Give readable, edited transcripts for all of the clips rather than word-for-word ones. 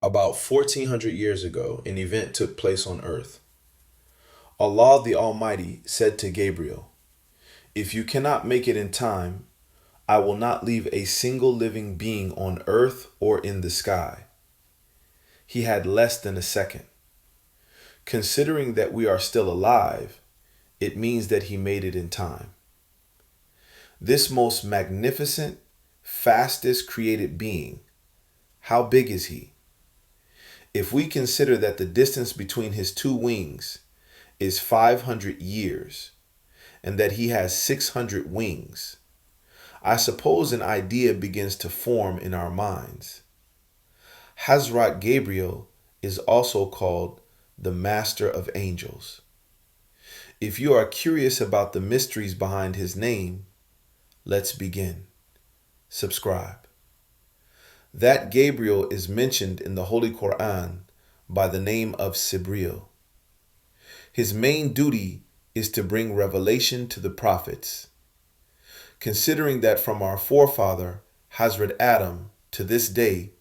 About 1400 years ago, an event took place on earth. Allah the Almighty said to Gabriel, "If you cannot make it in time, I will not leave a single living being on earth or in the sky." He had less than a second. Considering that we are still alive, it means that he made it in time. This most magnificent, fastest created being, how big is he? If we consider that the distance between his two wings is 500 years and that he has 600 wings, I suppose an idea begins to form in our minds. Hazrat Gabriel is also called the Master of Angels. If you are curious about the mysteries behind his name, let's begin. Subscribe. That Gabriel is mentioned in the Holy Quran by the name of Jibreel. His main duty is to bring revelation to the prophets. Considering that from our forefather, Hazrat Adam, to this day,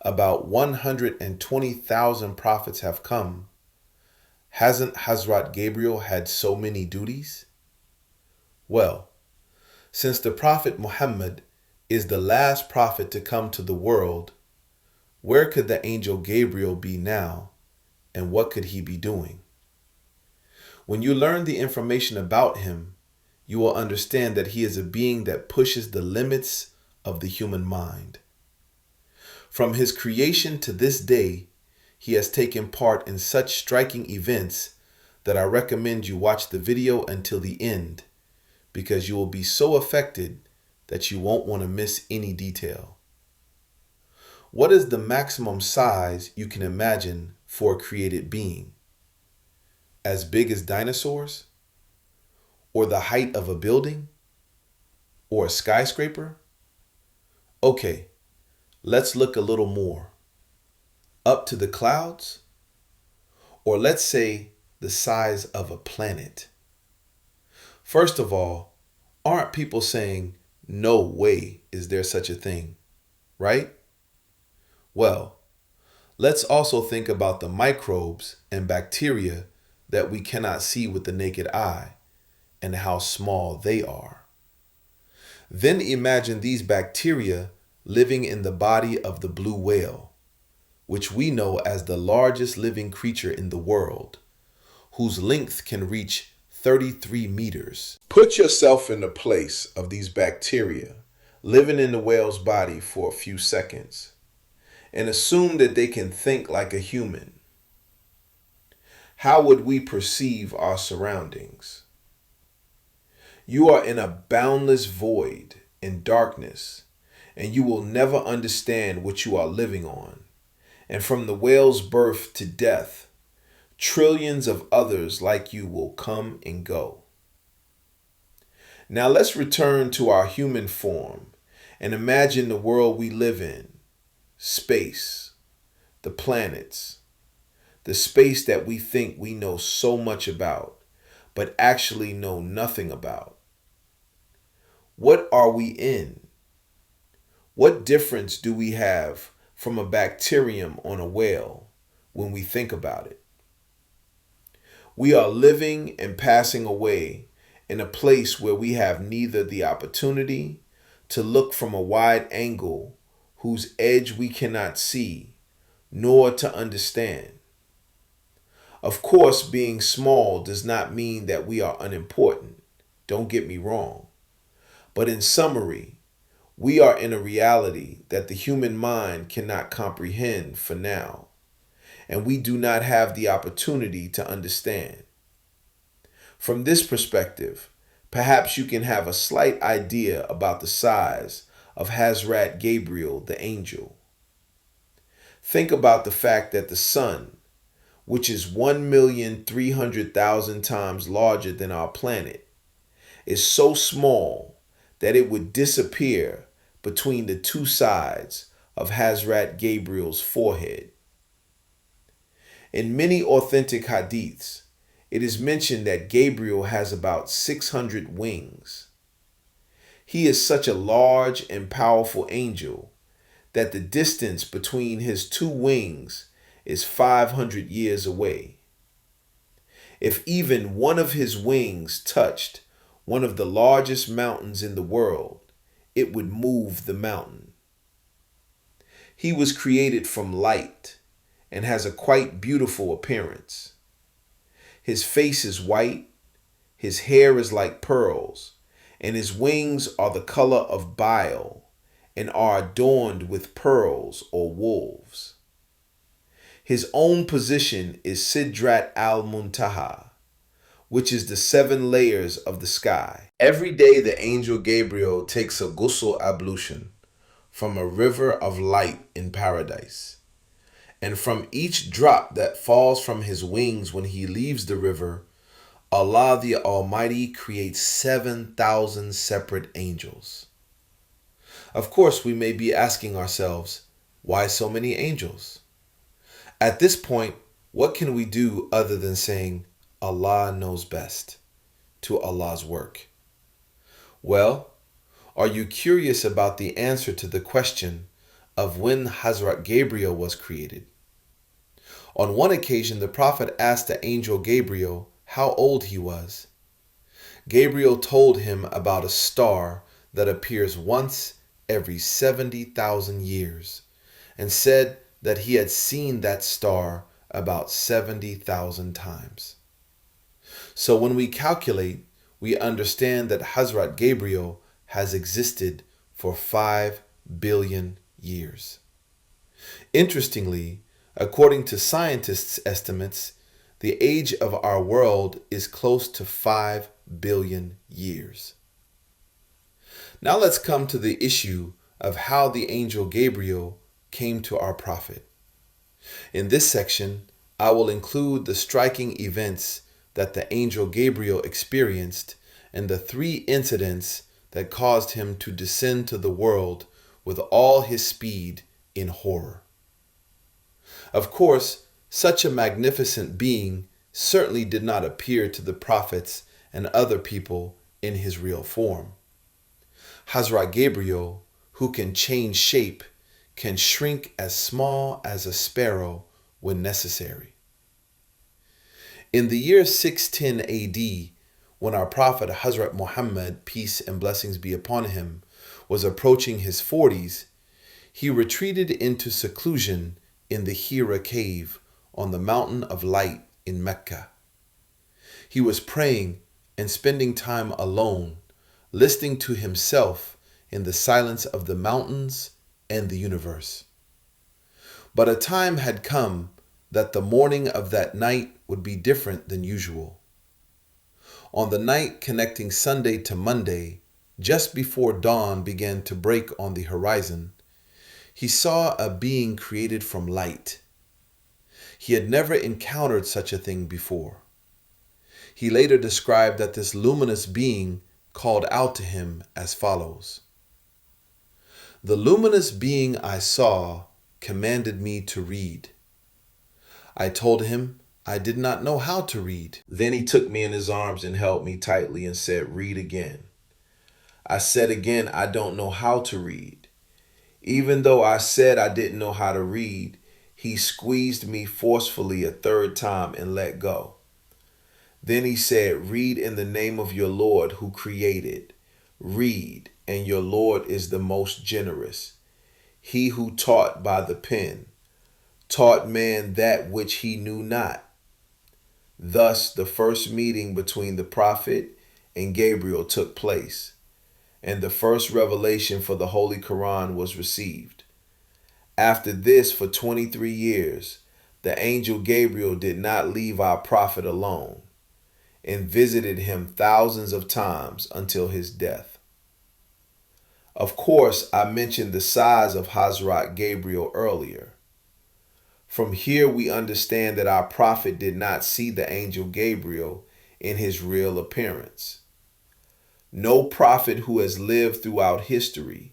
about 120,000 prophets have come, hasn't Hazrat Gabriel had so many duties? Well, since the Prophet Muhammad is the last prophet to come to the world, where could the angel Gabriel be now, and what could he be doing? When you learn the information about him, you will understand that he is a being that pushes the limits of the human mind. From his creation to this day, he has taken part in such striking events that I recommend you watch the video until the end, because you will be so affected that you won't want to miss any detail. What is the maximum size you can imagine for a created being? As big as dinosaurs? Or the height of a building? Or a skyscraper? Okay, let's look a little more. Up to the clouds? Or let's say the size of a planet. First of all, aren't people saying, "No way is there such a thing," right? Well, let's also think about the microbes and bacteria that we cannot see with the naked eye and how small they are. Then imagine these bacteria living in the body of the blue whale, which we know as the largest living creature in the world, whose length can reach 33 meters. Put yourself in the place of these bacteria living in the whale's body for a few seconds and assume that they can think like a human. How would we perceive our surroundings? You are in a boundless void in darkness, and you will never understand what you are living on. And from the whale's birth to death, trillions of others like you will come and go. Now let's return to our human form and imagine the world we live in, space, the planets, the space that we think we know so much about, but actually know nothing about. What are we in? What difference do we have from a bacterium on a whale when we think about it? We are living and passing away in a place where we have neither the opportunity to look from a wide angle whose edge we cannot see, nor to understand. Of course, being small does not mean that we are unimportant. Don't get me wrong. But in summary, we are in a reality that the human mind cannot comprehend for now, and we do not have the opportunity to understand. From this perspective, perhaps you can have a slight idea about the size of Hazrat Gabriel the angel. Think about the fact that the sun, which is 1,300,000 times larger than our planet, is so small that it would disappear between the two sides of Hazrat Gabriel's forehead. In many authentic hadiths, it is mentioned that Gabriel has about 600 wings. He is such a large and powerful angel that the distance between his two wings is 500 years away. If even one of his wings touched one of the largest mountains in the world, it would move the mountain. He was created from light and has a quite beautiful appearance. His face is white, his hair is like pearls, and his wings are the color of bile and are adorned with pearls or wolves. His own position is Sidrat al-Muntaha, which is the 7 layers of the sky. Every day the angel Gabriel takes a ghusl ablution from a river of light in paradise. And from each drop that falls from his wings when he leaves the river, Allah the Almighty creates 7,000 separate angels. Of course, we may be asking ourselves, why so many angels? At this point, what can we do other than saying, Allah knows best, to Allah's work? Well, are you curious about the answer to the question of when Hazrat Gabriel was created? On one occasion, the Prophet asked the angel Gabriel how old he was. Gabriel told him about a star that appears once every 70,000 years, and said that he had seen that star about 70,000 times. So when we calculate, we understand that Hazrat Gabriel has existed for 5 billion years. Interestingly, according to scientists' estimates, the age of our world is close to 5 billion years. Now let's come to the issue of how the angel Gabriel came to our prophet. In this section, I will include the striking events that the angel Gabriel experienced and the 3 incidents that caused him to descend to the world with all his speed in horror. Of course, such a magnificent being certainly did not appear to the prophets and other people in his real form. Hazrat Gabriel, who can change shape, can shrink as small as a sparrow when necessary. In the year 610 AD, when our prophet Hazrat Muhammad, peace and blessings be upon him, was approaching his 40s, he retreated into seclusion in the Hira cave on the mountain of light in Mecca. He was praying and spending time alone, listening to himself in the silence of the mountains and the universe. But a time had come that the morning of that night would be different than usual. On the night connecting Sunday to Monday, just before dawn began to break on the horizon, he saw a being created from light. He had never encountered such a thing before. He later described that this luminous being called out to him as follows: "The luminous being I saw commanded me to read. I told him I did not know how to read. Then he took me in his arms and held me tightly and said, 'Read again.' I said again, 'I don't know how to read.' Even though I said I didn't know how to read, he squeezed me forcefully a 3rd time and let go. Then he said, 'Read in the name of your Lord who created. Read, and your Lord is the most generous. He who taught by the pen, taught man that which he knew not.' Thus the first meeting between the prophet and Gabriel took place, and the first revelation for the Holy Quran was received. After this, for 23 years, the angel Gabriel did not leave our prophet alone, and visited him thousands of times until his death. Of course, I mentioned the size of Hazrat Gabriel earlier. From here we understand that our prophet did not see the angel Gabriel in his real appearance. No prophet who has lived throughout history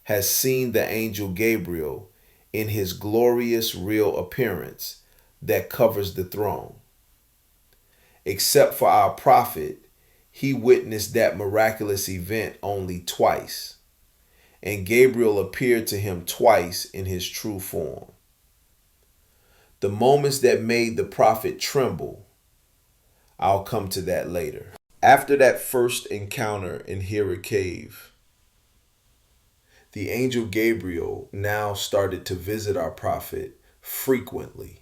has seen the angel Gabriel in his glorious real appearance that covers the throne. Except for our prophet, he witnessed that miraculous event only twice, and Gabriel appeared to him twice in his true form. The moments that made the prophet tremble, I'll come to that later. After that first encounter in Hira Cave, the angel Gabriel now started to visit our prophet frequently.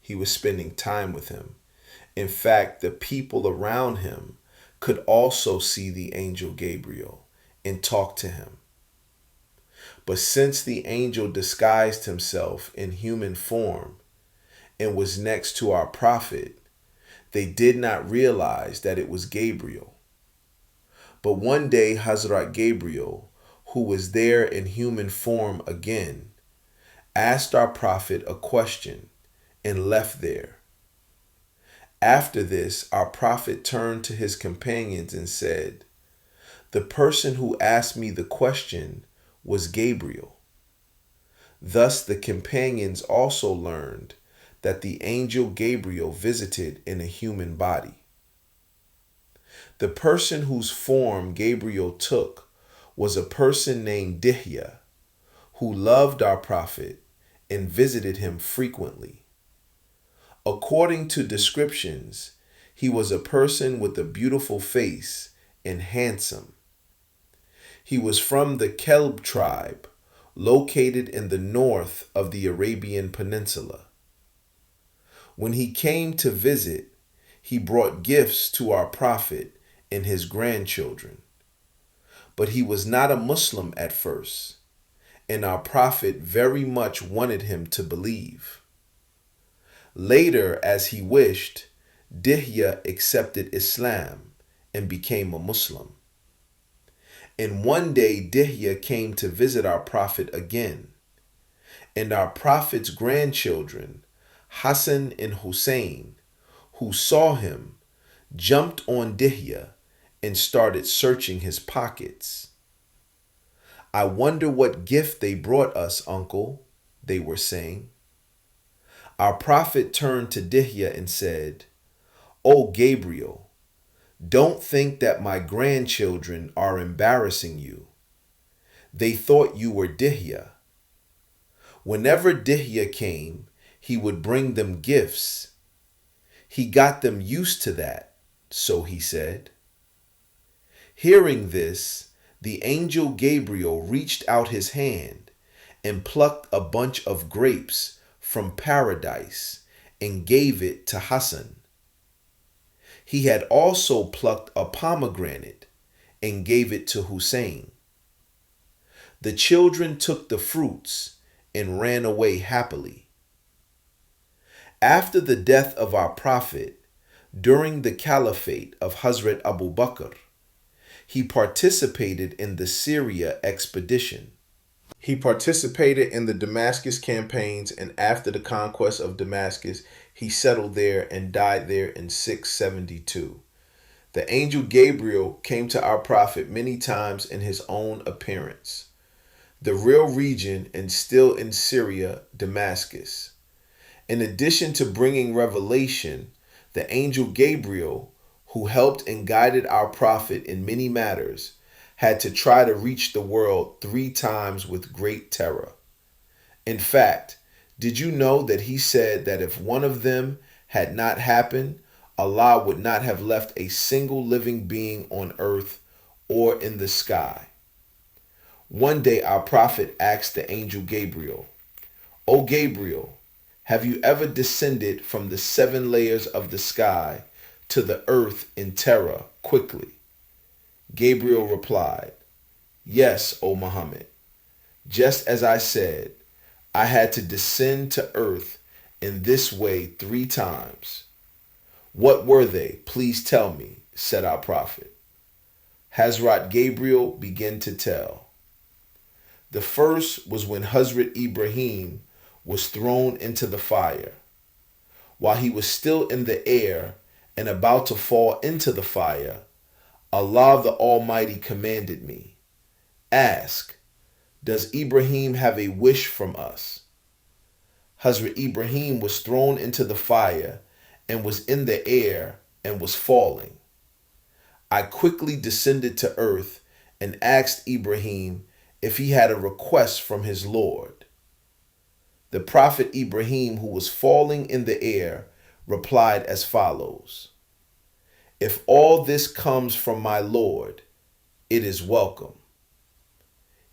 He was spending time with him. In fact, the people around him could also see the angel Gabriel and talk to him. But since the angel disguised himself in human form and was next to our prophet, they did not realize that it was Gabriel. But one day, Hazrat Gabriel, who was there in human form again, asked our prophet a question and left there. After this, our prophet turned to his companions and said, "The person who asked me the question was Gabriel." Thus the companions also learned that the angel Gabriel visited in a human body. The person whose form Gabriel took was a person named Dihya, who loved our prophet and visited him frequently. According to descriptions, he was a person with a beautiful face and handsome. He was from the Kelb tribe, located in the north of the Arabian Peninsula. When he came to visit, he brought gifts to our prophet and his grandchildren. But he was not a Muslim at first, and our prophet very much wanted him to believe. Later, as he wished, Dihya accepted Islam and became a Muslim. And one day Dihya came to visit our prophet again, and our prophet's grandchildren, Hassan and Hussein, who saw him, jumped on Dihya and started searching his pockets. "I wonder what gift they brought us, uncle," they were saying. Our prophet turned to Dihya and said, "O Gabriel, don't think that my grandchildren are embarrassing you. They thought you were Dihya. Whenever Dihya came, he would bring them gifts. He got them used to that, so he said." Hearing this, the angel Gabriel reached out his hand and plucked a bunch of grapes from paradise and gave it to Hassan. He had also plucked a pomegranate and gave it to Hussein. The children took the fruits and ran away happily. After the death of our prophet, during the caliphate of Hazrat Abu Bakr, he participated in the Syria expedition. He participated in the Damascus campaigns, and after the conquest of Damascus, he settled there and died there in 672. The angel Gabriel came to our prophet many times in his own appearance. The real region and still in Syria, Damascus. In addition to bringing revelation, the angel Gabriel, who helped and guided our prophet in many matters, had to try to reach the world 3 times with great terror. In fact, did you know that he said that if one of them had not happened, Allah would not have left a single living being on earth or in the sky? One day our prophet asked the angel Gabriel, "O Gabriel, have you ever descended from the 7 layers of the sky to the earth in terror quickly?" Gabriel replied, "Yes, O Muhammad. Just as I said, I had to descend to earth in this way 3 times. "What were they? Please tell me," said our prophet. Hazrat Gabriel began to tell. The first was when Hazrat Ibrahim was thrown into the fire. While he was still in the air and about to fall into the fire, Allah the Almighty commanded me, "Ask, does Ibrahim have a wish from us?" Hazrat Ibrahim was thrown into the fire and was in the air and was falling. I quickly descended to earth and asked Ibrahim if he had a request from his Lord. The Prophet Ibrahim, who was falling in the air, replied as follows: "If all this comes from my Lord, it is welcome."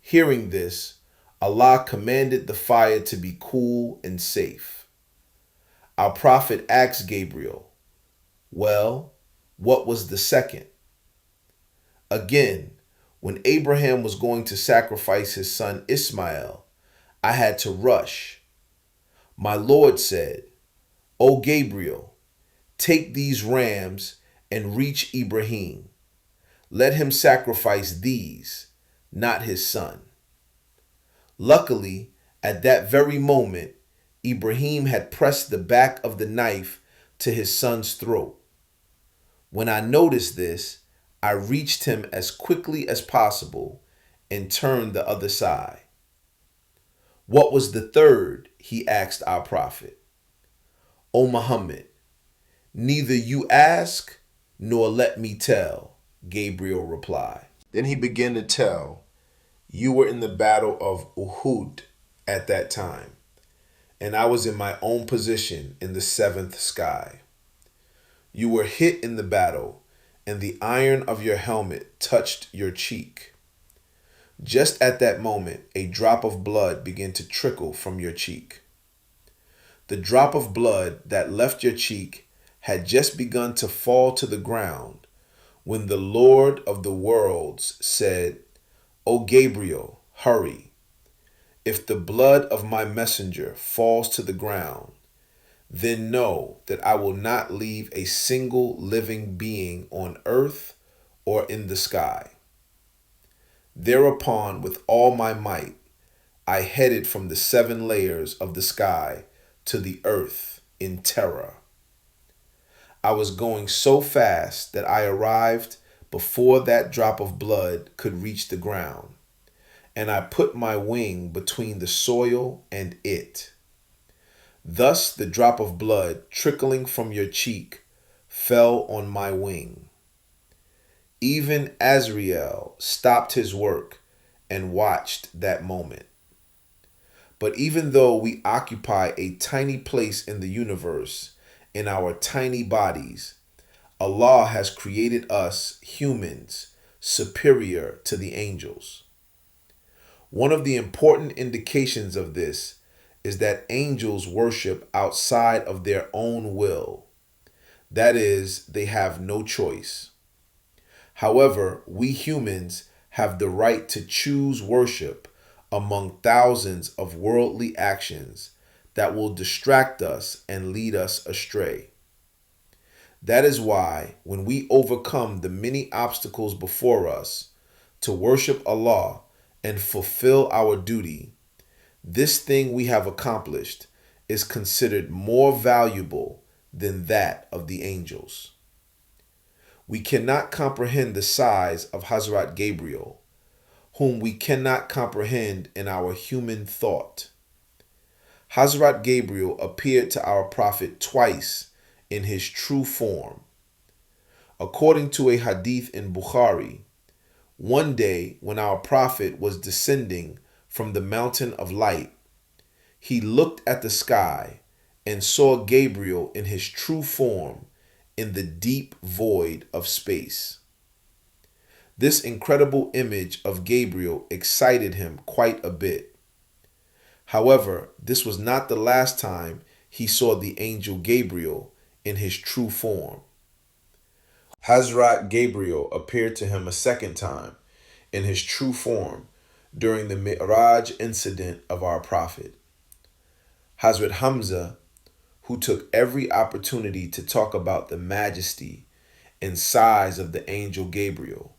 Hearing this, Allah commanded the fire to be cool and safe. Our Prophet asked Gabriel, "Well, what was the second?" Again, when Abraham was going to sacrifice his son Ismail, I had to rush. My Lord said, "O Gabriel, take these rams and reach Ibrahim. Let him sacrifice these, not his son." Luckily, at that very moment, Ibrahim had pressed the back of the knife to his son's throat. When I noticed this, I reached him as quickly as possible and turned the other side. "What was the third?" he asked our Prophet. "O Muhammad, neither you ask nor let me tell," Gabriel replied. Then he began to tell, "You were in the Battle of Uhud at that time, and I was in my own position in the seventh sky. You were hit in the battle, and the iron of your helmet touched your cheek. Just at that moment, a drop of blood began to trickle from your cheek. The drop of blood that left your cheek had just begun to fall to the ground when the Lord of the worlds said, 'O Gabriel, hurry. If the blood of my messenger falls to the ground, then know that I will not leave a single living being on earth or in the sky.' Thereupon, with all my might, I headed from the 7 layers of the sky to the earth in terror. I was going so fast that I arrived before that drop of blood could reach the ground, and I put my wing between the soil and it. Thus the drop of blood trickling from your cheek fell on my wing. Even Azrael stopped his work and watched that moment. But even though we occupy a tiny place in the universe in our tiny bodies, Allah has created us humans superior to the angels. One of the important indications of this is that angels worship outside of their own will. That is, they have no choice. However, we humans have the right to choose worship among thousands of worldly actions that will distract us and lead us astray. That is why, when we overcome the many obstacles before us to worship Allah and fulfill our duty, this thing we have accomplished is considered more valuable than that of the angels. We cannot comprehend the size of Hazrat Gabriel, whom we cannot comprehend in our human thought. Hazrat Gabriel appeared to our Prophet twice in his true form. According to a hadith in Bukhari, one day when our Prophet was descending from the mountain of light, he looked at the sky and saw Gabriel in his true form in the deep void of space. This incredible image of Gabriel excited him quite a bit. However, this was not the last time he saw the angel Gabriel in his true form. Hazrat Gabriel appeared to him a second time in his true form during the Mi'raj incident of our Prophet. Hazrat Hamza, who took every opportunity to talk about the majesty and size of the angel Gabriel,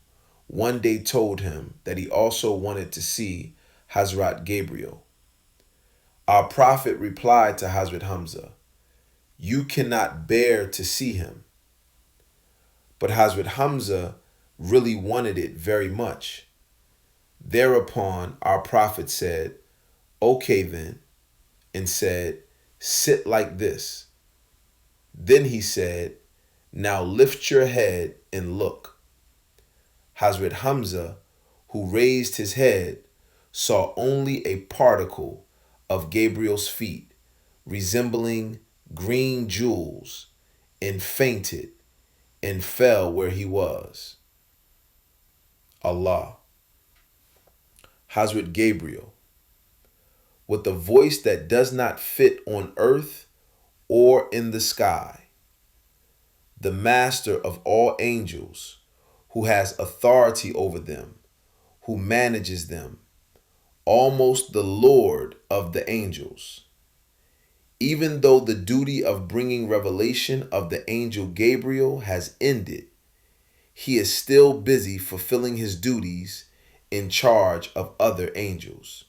one day told him that he also wanted to see Hazrat Gabriel. Our Prophet replied to Hazrat Hamza, "You cannot bear to see him." But Hazrat Hamza really wanted it very much. Thereupon our Prophet said, "Okay then," and said, "Sit like this." Then he said, "Now lift your head and look." Hazrat Hamza, who raised his head, saw only a particle of Gabriel's feet, resembling green jewels, and fainted and fell where he was. Allah. Hazrat Gabriel, with a voice that does not fit on earth or in the sky, the master of all angels, who has authority over them, who manages them, almost the Lord of the angels. Even though the duty of bringing revelation of the angel Gabriel has ended, he is still busy fulfilling his duties in charge of other angels.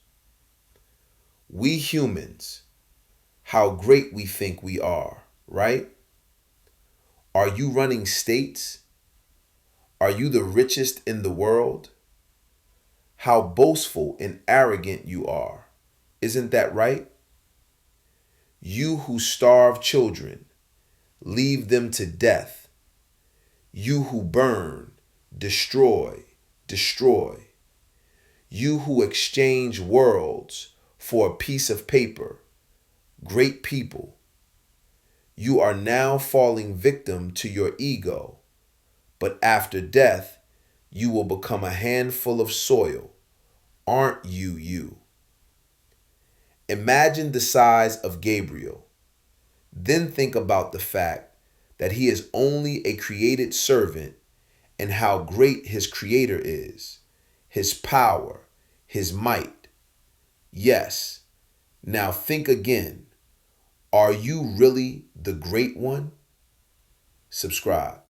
We humans, how great we think we are, right? Are you running states? Are you the richest in the world? How boastful and arrogant you are. Isn't that right? You who starve children, leave them to death. You who burn, destroy. You who exchange worlds for a piece of paper. Great people. You are now falling victim to your ego, but after death, you will become a handful of soil. Aren't you you? Imagine the size of Gabriel. Then think about the fact that he is only a created servant and how great his creator is, his power, his might. Yes. Now think again. Are you really the great one? Subscribe.